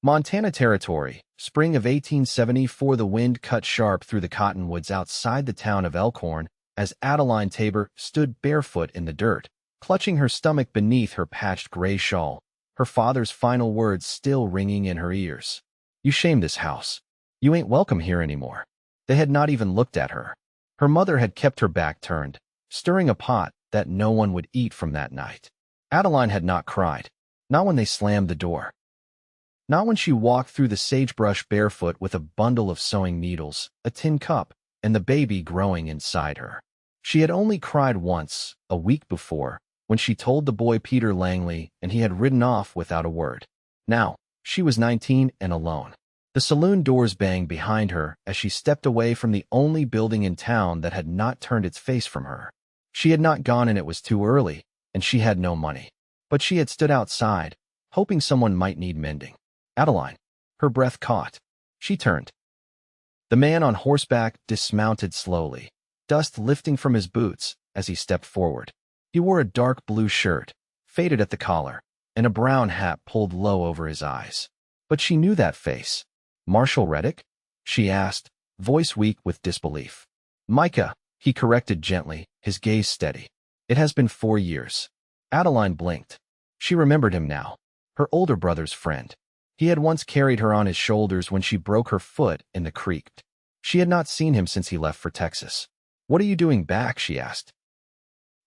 Montana Territory, spring of 1874. The wind cut sharp through the cottonwoods outside the town of Elkhorn as Adeline Tabor stood barefoot in the dirt, clutching her stomach beneath her patched gray shawl, her father's final words still ringing in her ears. "You shame this house. You ain't welcome here anymore." They had not even looked at her. Her mother had kept her back turned, stirring a pot that no one would eat from that night. Adeline had not cried, not when they slammed the door. Not when she walked through the sagebrush barefoot with a bundle of sewing needles, a tin cup, and the baby growing inside her. She had only cried once, a week before, when she told the boy Peter Langley and he had ridden off without a word. Now, she was 19 and alone. The saloon doors banged behind her as she stepped away from the only building in town that had not turned its face from her. She had not gone and it was too early, and she had no money. But she had stood outside, hoping someone might need mending. Adeline. Her breath caught. She turned. The man on horseback dismounted slowly, dust lifting from his boots as he stepped forward. He wore a dark blue shirt, faded at the collar, and a brown hat pulled low over his eyes. But she knew that face. "Marshal Reddick?" she asked, voice weak with disbelief. "Micah," he corrected gently, his gaze steady. "It has been 4 years." Adeline blinked. She remembered him now, her older brother's friend. He had once carried her on his shoulders when she broke her foot in the creek. She had not seen him since he left for Texas. "What are you doing back?" she asked.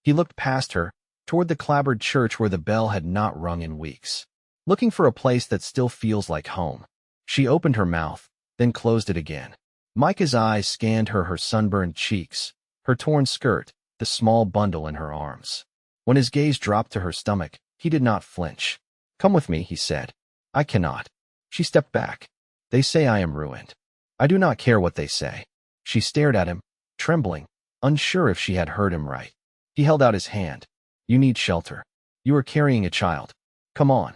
He looked past her, toward the clapboard church where the bell had not rung in weeks. "Looking for a place that still feels like home." She opened her mouth, then closed it again. Micah's eyes scanned her sunburned cheeks, her torn skirt, the small bundle in her arms. When his gaze dropped to her stomach, he did not flinch. "Come with me," he said. "I cannot." She stepped back. "They say I am ruined. I do not care what they say." She stared at him, trembling, unsure if she had heard him right. He held out his hand. "You need shelter. You are carrying a child. Come on.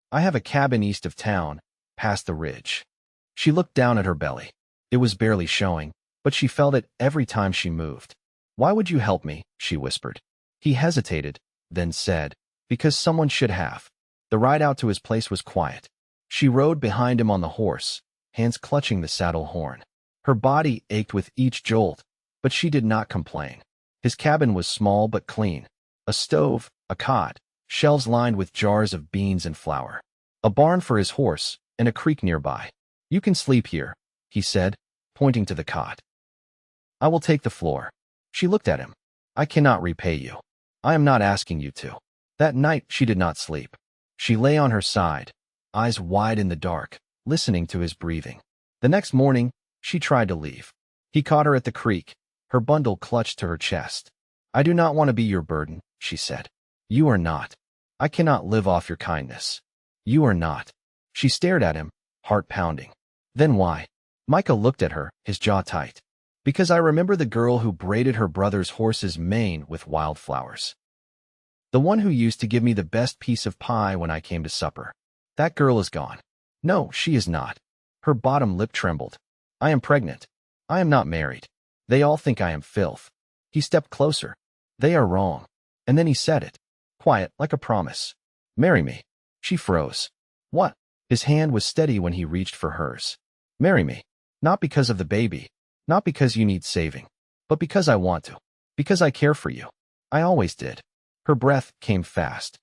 I have a cabin east of town, past the ridge." She looked down at her belly. It was barely showing, but she felt it every time she moved. "Why would you help me?" she whispered. He hesitated, then said, "Because someone should have." The ride out to his place was quiet. She rode behind him on the horse, hands clutching the saddle horn. Her body ached with each jolt, but she did not complain. His cabin was small but clean. A stove, a cot, shelves lined with jars of beans and flour. A barn for his horse, and a creek nearby. "You can sleep here," he said, pointing to the cot. "I will take the floor." She looked at him. "I cannot repay you. I am not asking you to." That night she did not sleep. She lay on her side, eyes wide in the dark, listening to his breathing. The next morning, she tried to leave. He caught her at the creek, her bundle clutched to her chest. "I do not want to be your burden," she said. "You are not. I cannot live off your kindness. You are not." She stared at him, heart pounding. "Then why?" Micah looked at her, his jaw tight. "Because I remember the girl who braided her brother's horse's mane with wildflowers. The one who used to give me the best piece of pie when I came to supper. That girl is gone." "No, she is not." Her bottom lip trembled. "I am pregnant. I am not married. They all think I am filth." He stepped closer. "They are wrong." And then he said it, quiet like a promise. "Marry me." She froze. "What?" His hand was steady when he reached for hers. "Marry me. Not because of the baby, not because you need saving, but because I want to. Because I care for you. I always did." Her breath came fast.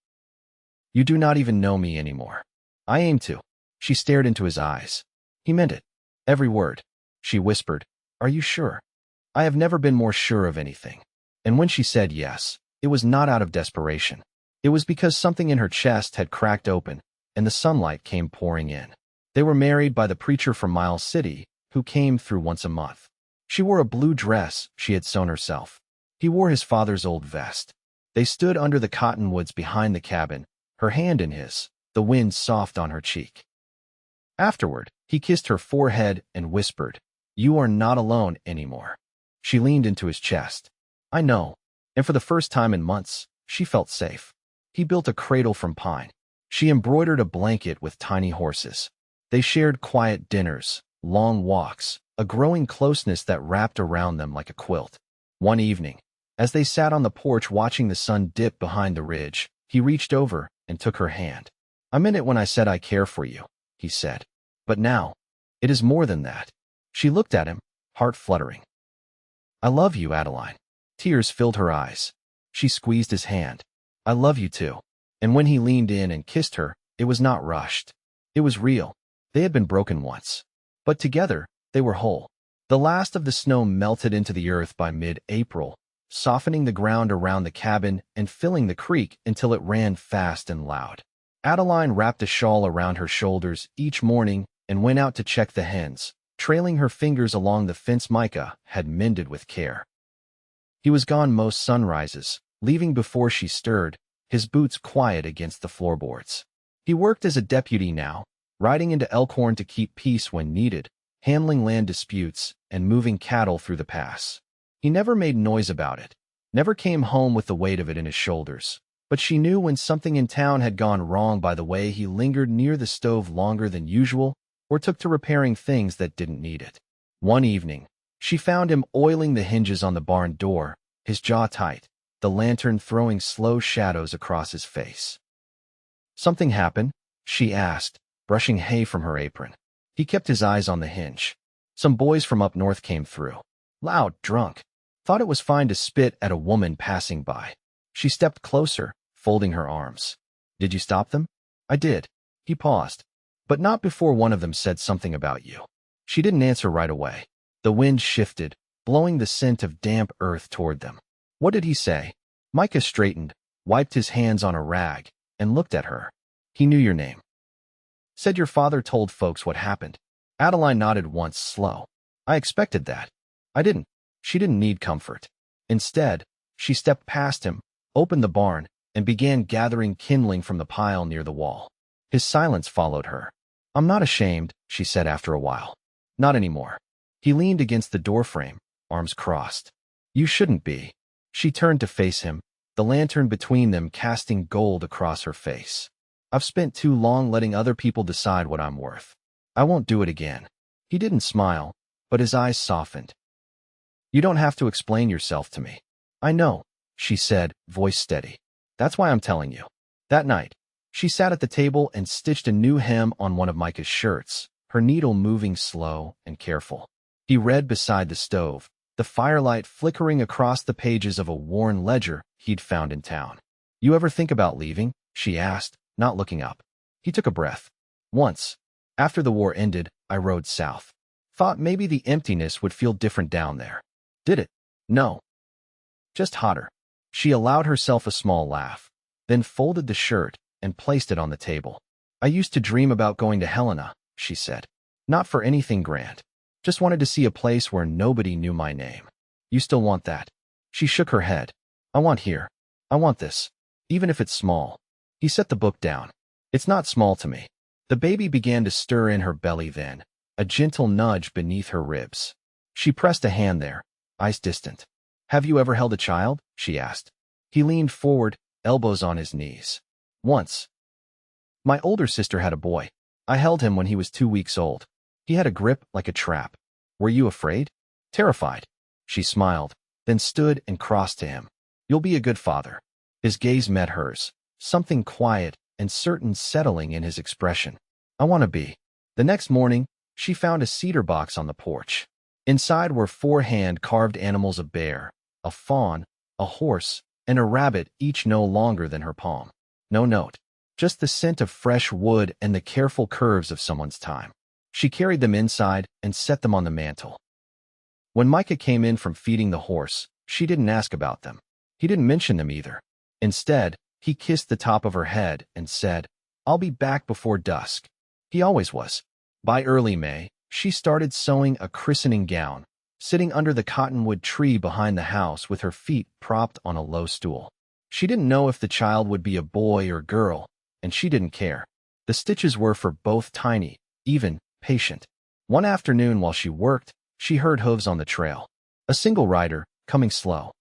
"You do not even know me anymore." "I aim to." She stared into his eyes. He meant it. Every word. She whispered, "Are you sure?" "I have never been more sure of anything." And when she said yes, it was not out of desperation. It was because something in her chest had cracked open, and the sunlight came pouring in. They were married by the preacher from Miles City, who came through once a month. She wore a blue dress she had sewn herself. He wore his father's old vest. They stood under the cottonwoods behind the cabin, her hand in his, the wind soft on her cheek. Afterward, he kissed her forehead and whispered, "You are not alone anymore." She leaned into his chest. "I know." And for the first time in months, she felt safe. He built a cradle from pine. She embroidered a blanket with tiny horses. They shared quiet dinners, long walks, a growing closeness that wrapped around them like a quilt. One evening, as they sat on the porch watching the sun dip behind the ridge, he reached over and took her hand. "I meant it when I said I care for you." he said. But now, it is more than that. She looked at him, heart fluttering. I love you, Adeline. Tears filled her eyes. She squeezed his hand. I love you too. And when he leaned in and kissed her, it was not rushed. It was real. They had been broken once. But together, they were whole. The last of the snow melted into the earth by mid-April, softening the ground around the cabin and filling the creek until it ran fast and loud. Adeline wrapped a shawl around her shoulders each morning and went out to check the hens, trailing her fingers along the fence Micah had mended with care. He was gone most sunrises, leaving before she stirred, his boots quiet against the floorboards. He worked as a deputy now, riding into Elkhorn to keep peace when needed, handling land disputes, and moving cattle through the pass. He never made noise about it, never came home with the weight of it in his shoulders, but she knew when something in town had gone wrong by the way he lingered near the stove longer than usual or took to repairing things that didn't need it. One evening, she found him oiling the hinges on the barn door, his jaw tight, the lantern throwing slow shadows across his face. Something happened? She asked, brushing hay from her apron. He kept his eyes on the hinge. Some boys from up north came through. Loud, drunk. Thought it was fine to spit at a woman passing by. She stepped closer, folding her arms. Did you stop them? I did. He paused. But not before one of them said something about you. She didn't answer right away. The wind shifted, blowing the scent of damp earth toward them. What did he say? Micah straightened, wiped his hands on a rag, and looked at her. He knew your name. Said your father told folks what happened. Adeline nodded once, slow. I expected that. I didn't. She didn't need comfort. Instead, she stepped past him, opened the barn, and began gathering kindling from the pile near the wall. His silence followed her. I'm not ashamed, she said after a while. Not anymore. He leaned against the doorframe, arms crossed. You shouldn't be. She turned to face him, the lantern between them casting gold across her face. I've spent too long letting other people decide what I'm worth. I won't do it again. He didn't smile, but his eyes softened. You don't have to explain yourself to me. I know, she said, voice steady. That's why I'm telling you. That night, she sat at the table and stitched a new hem on one of Micah's shirts, her needle moving slow and careful. He read beside the stove, the firelight flickering across the pages of a worn ledger he'd found in town. You ever think about leaving? She asked, not looking up. He took a breath. Once. After the war ended, I rode south. Thought maybe the emptiness would feel different down there. Did it? No. Just hotter. She allowed herself a small laugh, then folded the shirt and placed it on the table. I used to dream about going to Helena, she said. Not for anything grand. Just wanted to see a place where nobody knew my name. You still want that? She shook her head. I want here. I want this. Even if it's small. He set the book down. It's not small to me. The baby began to stir in her belly then, a gentle nudge beneath her ribs. She pressed a hand there, eyes distant. Have you ever held a child? She asked. He leaned forward, elbows on his knees. Once. My older sister had a boy. I held him when he was 2 weeks old. He had a grip like a trap. Were you afraid? Terrified. She smiled, then stood and crossed to him. You'll be a good father. His gaze met hers, something quiet and certain settling in his expression. I want to be. The next morning, she found a cedar box on the porch. Inside were 4 hand-carved animals: a bear, a fawn, a horse, and a rabbit, each no longer than her palm. No note. Just the scent of fresh wood and the careful curves of someone's time. She carried them inside and set them on the mantel. When Micah came in from feeding the horse, she didn't ask about them. He didn't mention them either. Instead, he kissed the top of her head and said, I'll be back before dusk. He always was. By early May, she started sewing a christening gown, sitting under the cottonwood tree behind the house with her feet propped on a low stool. She didn't know if the child would be a boy or girl, and she didn't care. The stitches were for both tiny, even, patient. One afternoon while she worked, she heard hooves on the trail. A single rider, coming slow.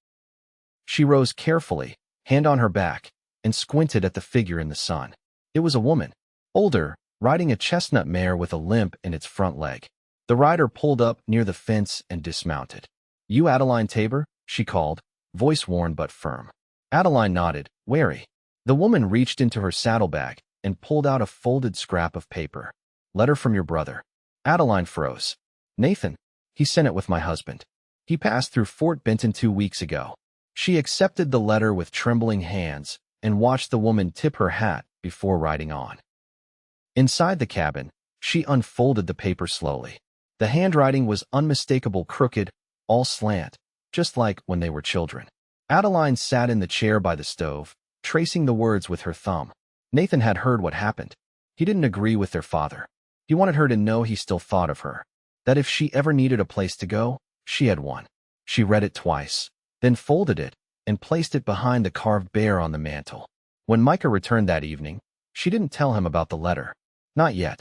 She rose carefully, hand on her back, and squinted at the figure in the sun. It was a woman, older, riding a chestnut mare with a limp in its front leg. The rider pulled up near the fence and dismounted. You Adeline Tabor? She called, voice worn but firm. Adeline nodded, wary. The woman reached into her saddlebag and pulled out a folded scrap of paper. Letter from your brother. Adeline froze. Nathan. He sent it with my husband. He passed through Fort Benton 2 weeks ago. She accepted the letter with trembling hands and watched the woman tip her hat before riding on. Inside the cabin, she unfolded the paper slowly. The handwriting was unmistakable, crooked, all slant, just like when they were children. Adeline sat in the chair by the stove, tracing the words with her thumb. Nathan had heard what happened. He didn't agree with their father. He wanted her to know he still thought of her, that if she ever needed a place to go, she had one. She read it twice, then folded it and placed it behind the carved bear on the mantel. When Micah returned that evening, she didn't tell him about the letter. Not yet.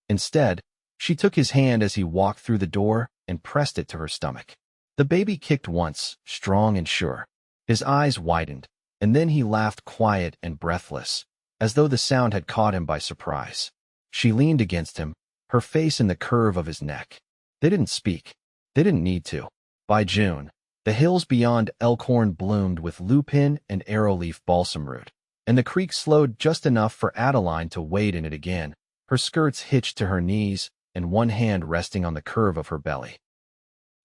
Instead, she took his hand as he walked through the door and pressed it to her stomach. The baby kicked once, strong and sure. His eyes widened, and then he laughed, quiet and breathless, as though the sound had caught him by surprise. She leaned against him, her face in the curve of his neck. They didn't speak. They didn't need to. By June, the hills beyond Elkhorn bloomed with lupin and arrowleaf balsam root, and the creek slowed just enough for Adeline to wade in it again, her skirts hitched to her knees and one hand resting on the curve of her belly.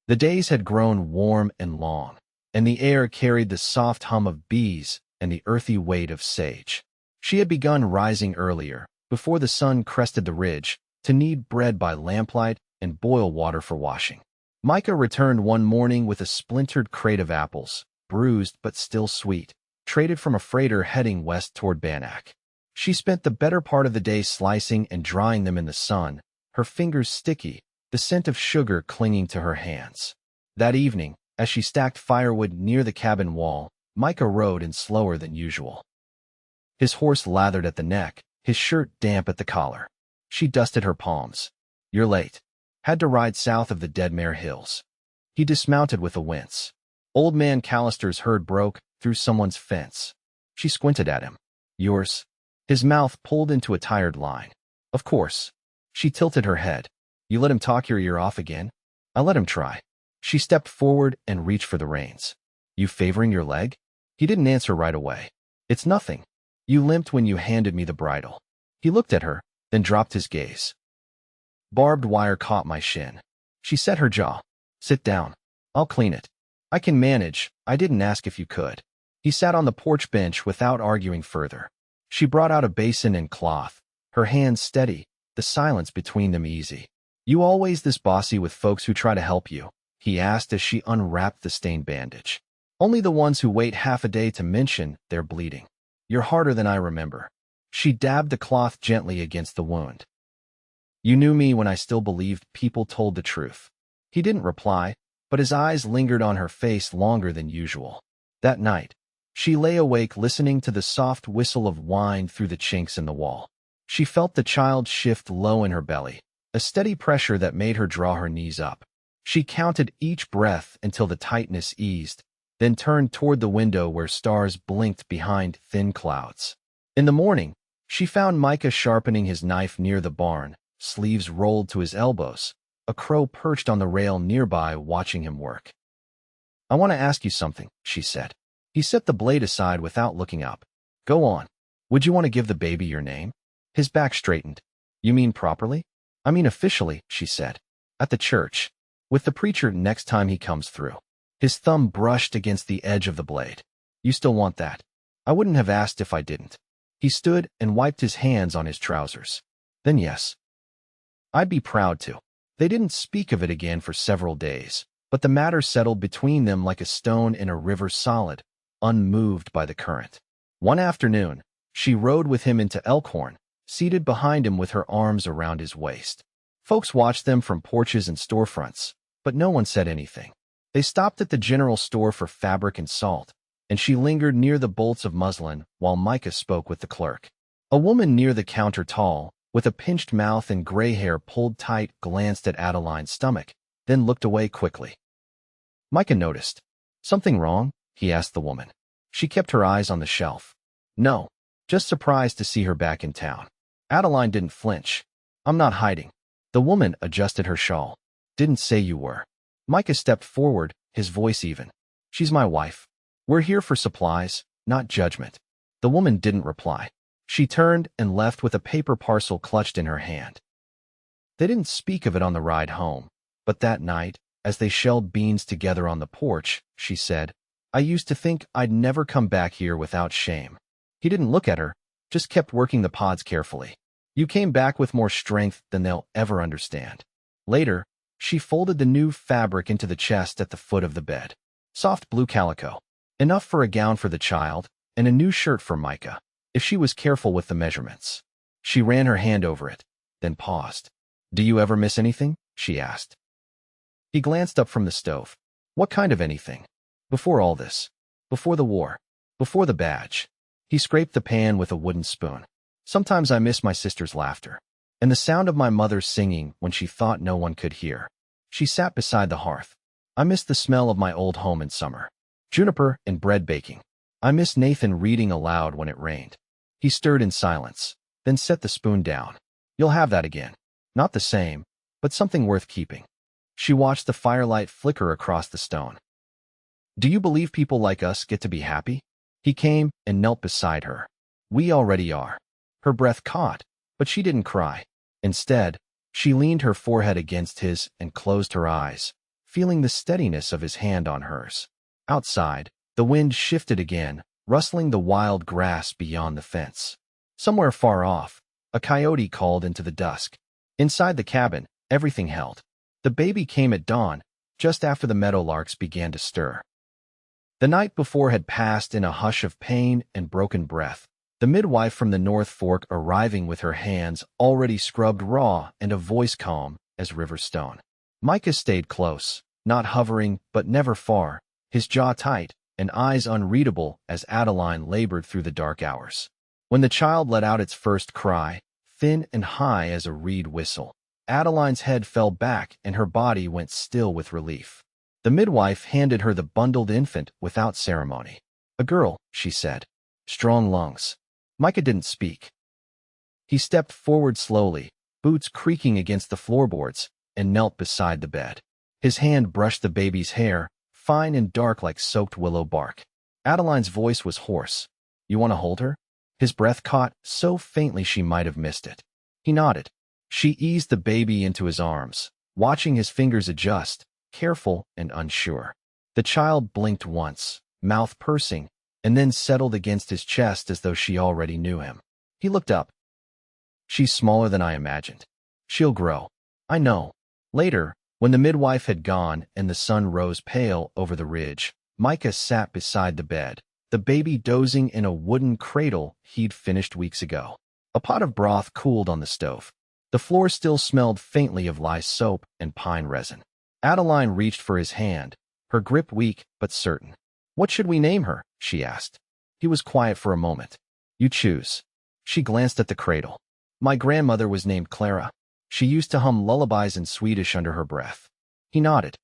The days had grown warm and long, and the air carried the soft hum of bees and the earthy weight of sage. She had begun rising earlier, before the sun crested the ridge, to knead bread by lamplight and boil water for washing. Micah returned one morning with a splintered crate of apples, bruised but still sweet, traded from a freighter heading west toward Bannack. She spent the better part of the day slicing and drying them in the sun, her fingers sticky, the scent of sugar clinging to her hands. That evening, as she stacked firewood near the cabin wall, Micah rode in slower than usual. His horse lathered at the neck, his shirt damp at the collar. She dusted her palms. You're late. Had to ride south of the Deadmare Hills. He dismounted with a wince. Old man Callister's herd broke through someone's fence. She squinted at him. Yours? His mouth pulled into a tired line. Of course. She tilted her head. You let him talk your ear off again? I let him try. She stepped forward and reached for the reins. You favoring your leg? He didn't answer right away. It's nothing. You limped when you handed me the bridle. He looked at her, then dropped his gaze. Barbed wire caught my shin. She set her jaw. Sit down. I'll clean it. I can manage. I didn't ask if you could. He sat on the porch bench without arguing further. She brought out a basin and cloth, her hands steady, the silence between them easy. You always this bossy with folks who try to help you? He asked as she unwrapped the stained bandage. Only the ones who wait half a day to mention they're bleeding. You're harder than I remember. She dabbed the cloth gently against the wound. You knew me when I still believed people told the truth. He didn't reply, but his eyes lingered on her face longer than usual. That night, she lay awake listening to the soft whistle of wine through the chinks in the wall. She felt the child shift low in her belly, a steady pressure that made her draw her knees up. She counted each breath until the tightness eased, then turned toward the window where stars blinked behind thin clouds. In the morning, she found Micah sharpening his knife near the barn, sleeves rolled to his elbows, a crow perched on the rail nearby watching him work. I want to ask you something, she said. He set the blade aside without looking up. Go on. Would you want to give the baby your name? His back straightened. You mean properly? I mean officially, she said. At the church. With the preacher next time he comes through. His thumb brushed against the edge of the blade. You still want that? I wouldn't have asked if I didn't. He stood and wiped his hands on his trousers. Then yes. I'd be proud to. They didn't speak of it again for several days, but the matter settled between them like a stone in a river, solid, unmoved by the current. One afternoon, she rode with him into Elkhorn, seated behind him with her arms around his waist. Folks watched them from porches and storefronts, but no one said anything. They stopped at the general store for fabric and salt, and she lingered near the bolts of muslin while Micah spoke with the clerk. A woman near the counter, tall, with a pinched mouth and gray hair pulled tight, glanced at Adeline's stomach, then looked away quickly. Micah noticed. Something wrong? He asked the woman. She kept her eyes on the shelf. No, just surprised to see her back in town. Adeline didn't flinch. I'm not hiding. The woman adjusted her shawl. Didn't say you were. Micah stepped forward, his voice even. She's my wife. We're here for supplies, not judgment. The woman didn't reply. She turned and left with a paper parcel clutched in her hand. They didn't speak of it on the ride home, but that night, as they shelled beans together on the porch, she said, "I used to think I'd never come back here without shame." He didn't look at her, just kept working the pods carefully. "You came back with more strength than they'll ever understand." Later, she folded the new fabric into the chest at the foot of the bed. Soft blue calico. Enough for a gown for the child, and a new shirt for Micah, if she was careful with the measurements. She ran her hand over it, then paused. "Do you ever miss anything?" she asked. He glanced up from the stove. "What kind of anything?" "Before all this. Before the war. Before the badge." He scraped the pan with a wooden spoon. "Sometimes I miss my sister's laughter. And the sound of my mother singing when she thought no one could hear." She sat beside the hearth. "I miss the smell of my old home in summer. Juniper and bread baking. I miss Nathan reading aloud when it rained." He stirred in silence, then set the spoon down. "You'll have that again. Not the same, but something worth keeping." She watched the firelight flicker across the stone. "Do you believe people like us get to be happy?" He came and knelt beside her. "We already are." Her breath caught, but she didn't cry. Instead, she leaned her forehead against his and closed her eyes, feeling the steadiness of his hand on hers. Outside, the wind shifted again, rustling the wild grass beyond the fence. Somewhere far off, a coyote called into the dusk. Inside the cabin, everything held. The baby came at dawn, just after the meadowlarks began to stir. The night before had passed in a hush of pain and broken breath, the midwife from the North Fork arriving with her hands already scrubbed raw and a voice calm as river stone. Micah stayed close, not hovering but never far, his jaw tight and eyes unreadable as Adeline labored through the dark hours. When the child let out its first cry, thin and high as a reed whistle, Adeline's head fell back and her body went still with relief. The midwife handed her the bundled infant without ceremony. "A girl," she said. "Strong lungs." Micah didn't speak. He stepped forward slowly, boots creaking against the floorboards, and knelt beside the bed. His hand brushed the baby's hair, fine and dark like soaked willow bark. Adeline's voice was hoarse. "You want to hold her?" His breath caught so faintly she might have missed it. He nodded. She eased the baby into his arms, watching his fingers adjust, careful and unsure. The child blinked once, mouth pursing, and then settled against his chest as though she already knew him. He looked up. "She's smaller than I imagined. She'll grow. I know." Later, when the midwife had gone and the sun rose pale over the ridge, Micah sat beside the bed, the baby dozing in a wooden cradle he'd finished weeks ago. A pot of broth cooled on the stove. The floor still smelled faintly of lye soap and pine resin. Adeline reached for his hand, her grip weak but certain. "What should we name her?" she asked. He was quiet for a moment. "You choose." She glanced at the cradle. "My grandmother was named Clara. She used to hum lullabies in Swedish under her breath." He nodded.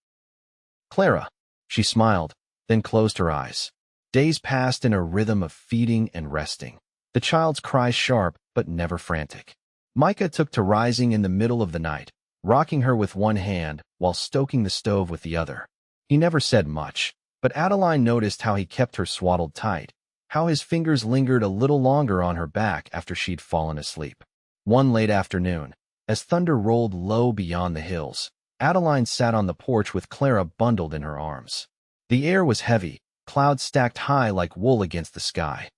"Clara." She smiled, then closed her eyes. Days passed in a rhythm of feeding and resting, the child's cries sharp but never frantic. Micah took to rising in the middle of the night, rocking her with one hand while stoking the stove with the other. He never said much, but Adeline noticed how he kept her swaddled tight, how his fingers lingered a little longer on her back after she'd fallen asleep. One late afternoon, as thunder rolled low beyond the hills, Adeline sat on the porch with Clara bundled in her arms. The air was heavy, clouds stacked high like wool against the sky.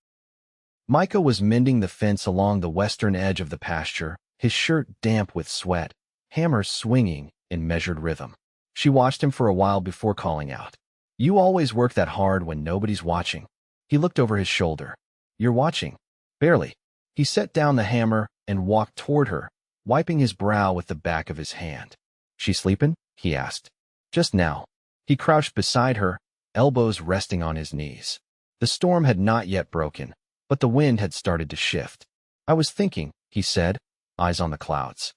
Micah was mending the fence along the western edge of the pasture, his shirt damp with sweat, hammer swinging in measured rhythm. She watched him for a while before calling out, "You always work that hard when nobody's watching." He looked over his shoulder. "You're watching." "Barely." He set down the hammer and walked toward her, wiping his brow with the back of his hand. "She sleepin'?" he asked. "Just now." He crouched beside her, elbows resting on his knees. The storm had not yet broken, but the wind had started to shift. "I was thinking," he said, eyes on the clouds.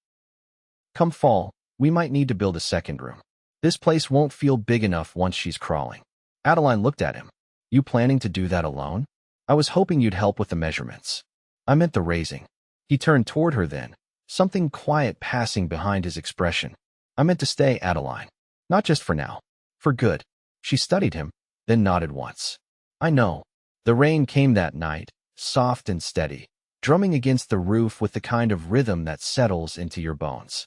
"Come fall, we might need to build a second room. This place won't feel big enough once she's crawling." Adeline looked at him. "You planning to do that alone?" "I was hoping you'd help with the measurements." "I meant the raising." He turned toward her then, something quiet passing behind his expression. "I meant to stay, Adeline. Not just for now. For good." She studied him, then nodded once. "I know." The rain came that night, soft and steady, drumming against the roof with the kind of rhythm that settles into your bones.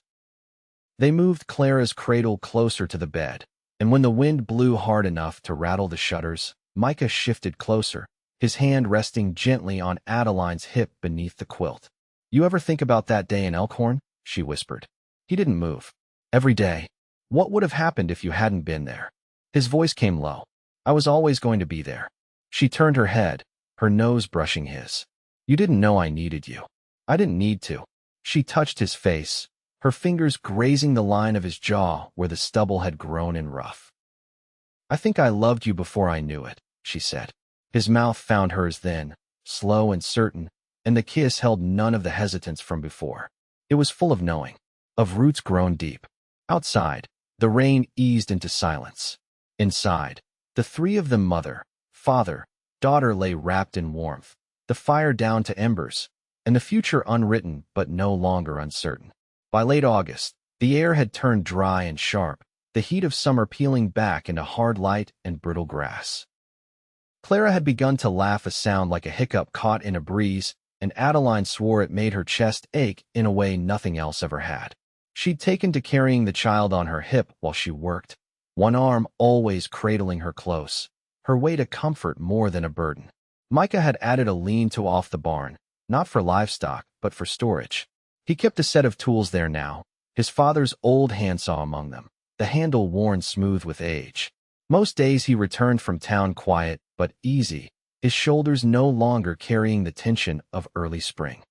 They moved Clara's cradle closer to the bed, and when the wind blew hard enough to rattle the shutters, Micah shifted closer, his hand resting gently on Adeline's hip beneath the quilt. "You ever think about that day in Elkhorn?" she whispered. He didn't move. "Every day. What would have happened if you hadn't been there?" His voice came low. "I was always going to be there." She turned her head, her nose brushing his. "You didn't know I needed you." "I didn't need to." She touched his face, her fingers grazing the line of his jaw where the stubble had grown and rough. "I think I loved you before I knew it," she said. His mouth found hers then, slow and certain, and the kiss held none of the hesitance from before. It was full of knowing, of roots grown deep. Outside, the rain eased into silence. Inside, the three of them, mother, father, daughter, lay wrapped in warmth, the fire down to embers, and the future unwritten but no longer uncertain. By late August, the air had turned dry and sharp, the heat of summer peeling back into hard light and brittle grass. Clara had begun to laugh, a sound like a hiccup caught in a breeze, and Adeline swore it made her chest ache in a way nothing else ever had. She'd taken to carrying the child on her hip while she worked, one arm always cradling her close, her weight a comfort more than a burden. Micah had added a lean-to off the barn, not for livestock, but for storage. He kept a set of tools there now, his father's old handsaw among them, the handle worn smooth with age. Most days he returned from town quiet but easy, his shoulders no longer carrying the tension of early spring.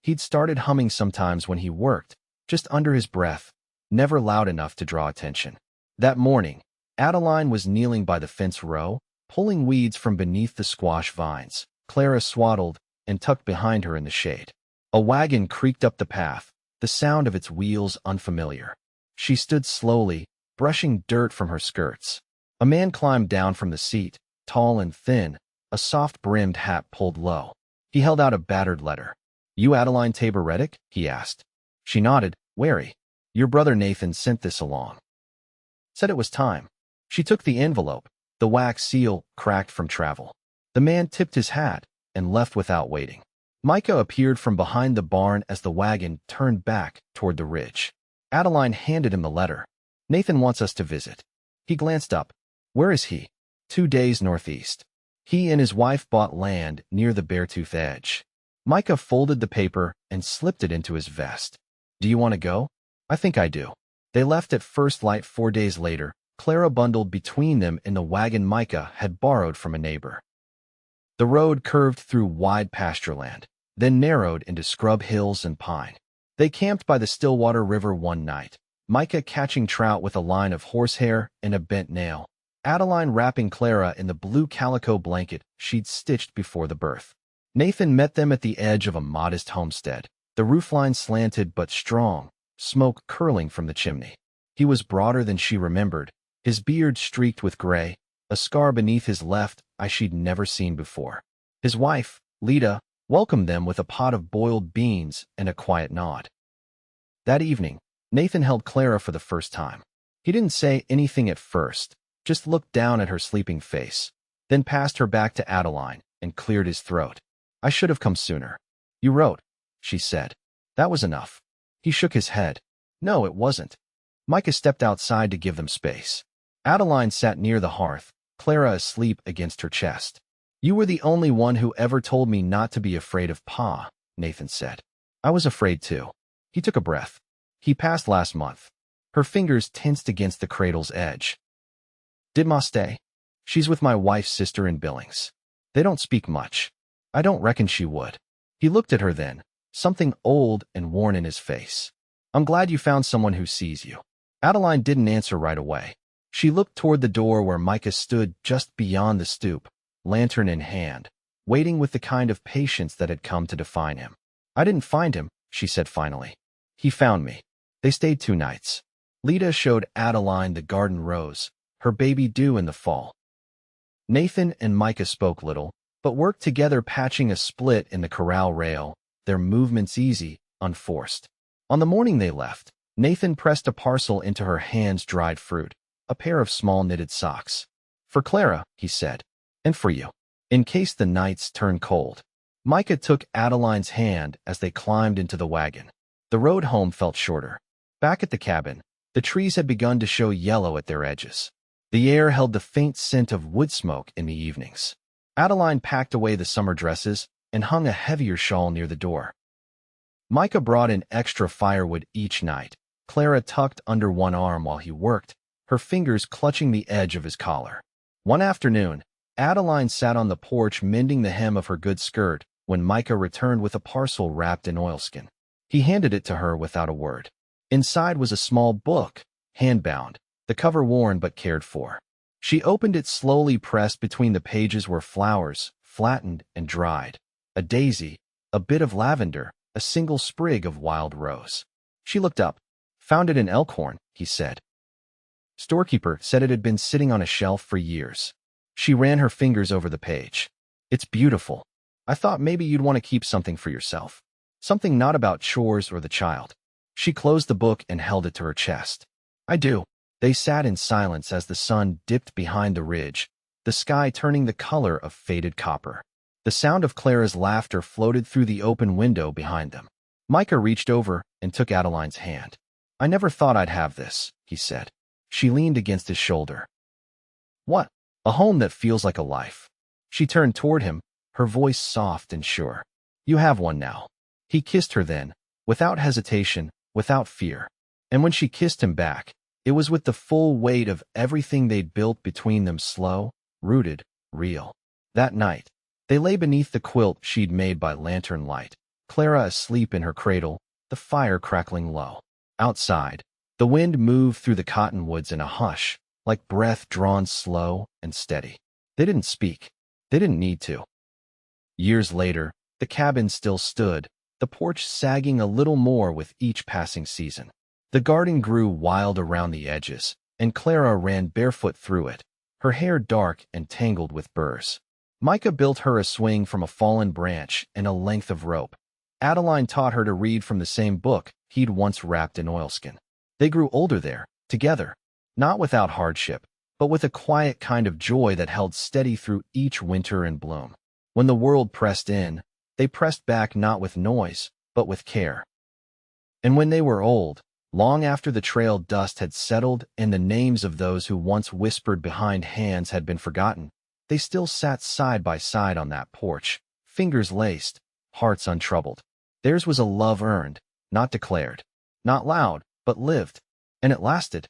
He'd started humming sometimes when he worked, just under his breath, never loud enough to draw attention. That morning, Adeline was kneeling by the fence row, pulling weeds from beneath the squash vines, Clara swaddled and tucked behind her in the shade. A wagon creaked up the path, the sound of its wheels unfamiliar. She stood slowly, brushing dirt from her skirts. A man climbed down from the seat, tall and thin, a soft-brimmed hat pulled low. He held out a battered letter. "You Adeline Tabor Reddick?" he asked. She nodded, wary. "Your brother Nathan sent this along. Said it was time." She took the envelope, the wax seal cracked from travel. The man tipped his hat and left without waiting. Micah appeared from behind the barn as the wagon turned back toward the ridge. Adeline handed him the letter. "Nathan wants us to visit." He glanced up. "Where is he?" 2 days northeast. He and his wife bought land near the Beartooth Edge. Micah folded the paper and slipped it into his vest. "Do you want to go?" "I think I do." They left at first light 4 days later, Clara bundled between them in the wagon Micah had borrowed from a neighbor. The road curved through wide pastureland, then narrowed into scrub hills and pine. They camped by the Stillwater River one night, Micah catching trout with a line of horsehair and a bent nail, Adeline wrapping Clara in the blue calico blanket she'd stitched before the birth. Nathan met them at the edge of a modest homestead, the roofline slanted but strong, smoke curling from the chimney. He was broader than she remembered, his beard streaked with gray, a scar beneath his left eye she'd never seen before. His wife, Lita, welcomed them with a pot of boiled beans and a quiet nod. That evening, Nathan held Clara for the first time. He didn't say anything at first, just looked down at her sleeping face, then passed her back to Adeline and cleared his throat. "I should have come sooner." "You wrote," she said. "That was enough." He shook his head. "No, it wasn't." Micah stepped outside to give them space. Adeline sat near the hearth, Clara asleep against her chest. "You were the only one who ever told me not to be afraid of Pa," Nathan said. "I was afraid too." He took a breath. "He passed last month." Her fingers tensed against the cradle's edge. "Did Ma stay?" "She's with my wife's sister in Billings. They don't speak much." "I don't reckon she would." He looked at her then, something old and worn in his face. "I'm glad you found someone who sees you." Adeline didn't answer right away. She looked toward the door where Micah stood just beyond the stoop, lantern in hand, waiting with the kind of patience that had come to define him. "I didn't find him," she said finally. "He found me." They stayed 2 nights. Lita showed Adeline the garden rose, her baby due in the fall. Nathan and Micah spoke little, but worked together patching a split in the corral rail, their movements easy, unforced. On the morning they left, Nathan pressed a parcel into her hands, dried fruit, a pair of small knitted socks. "For Clara," he said, "and for you, in case the nights turn cold." Micah took Adeline's hand as they climbed into the wagon. The road home felt shorter. Back at the cabin, the trees had begun to show yellow at their edges. The air held the faint scent of wood smoke in the evenings. Adeline packed away the summer dresses and hung a heavier shawl near the door. Micah brought in extra firewood each night. Clara tucked under one arm while he worked, her fingers clutching the edge of his collar. One afternoon, Adeline sat on the porch mending the hem of her good skirt when Micah returned with a parcel wrapped in oilskin. He handed it to her without a word. Inside was a small book, hand-bound, the cover worn but cared for. She opened it slowly. Pressed between the pages were flowers, flattened and dried. A daisy, a bit of lavender, a single sprig of wild rose. She looked up. "Found it in Elkhorn," he said. Storekeeper said it had been sitting on a shelf for years. She ran her fingers over the page. "It's beautiful. I thought maybe you'd want to keep something for yourself. Something not about chores or the child." She closed the book and held it to her chest. "I do." They sat in silence as the sun dipped behind the ridge, the sky turning the color of faded copper. The sound of Clara's laughter floated through the open window behind them. Micah reached over and took Adeline's hand. "I never thought I'd have this," he said. She leaned against his shoulder. "What?" "A home that feels like a life." She turned toward him, her voice soft and sure. "You have one now." He kissed her then, without hesitation, without fear. And when she kissed him back, it was with the full weight of everything they'd built between them, slow, rooted, real. That night, they lay beneath the quilt she'd made by lantern light, Clara asleep in her cradle, the fire crackling low. Outside, the wind moved through the cottonwoods in a hush, like breath drawn slow and steady. They didn't speak. They didn't need to. Years later, the cabin still stood, the porch sagging a little more with each passing season. The garden grew wild around the edges, and Clara ran barefoot through it, her hair dark and tangled with burrs. Micah built her a swing from a fallen branch and a length of rope. Adeline taught her to read from the same book he'd once wrapped in oilskin. They grew older there, together, not without hardship, but with a quiet kind of joy that held steady through each winter and bloom. When the world pressed in, they pressed back not with noise, but with care. And when they were old, long after the trail dust had settled and the names of those who once whispered behind hands had been forgotten, they still sat side by side on that porch, fingers laced, hearts untroubled. Theirs was a love earned, not declared, not loud, but lived, and it lasted.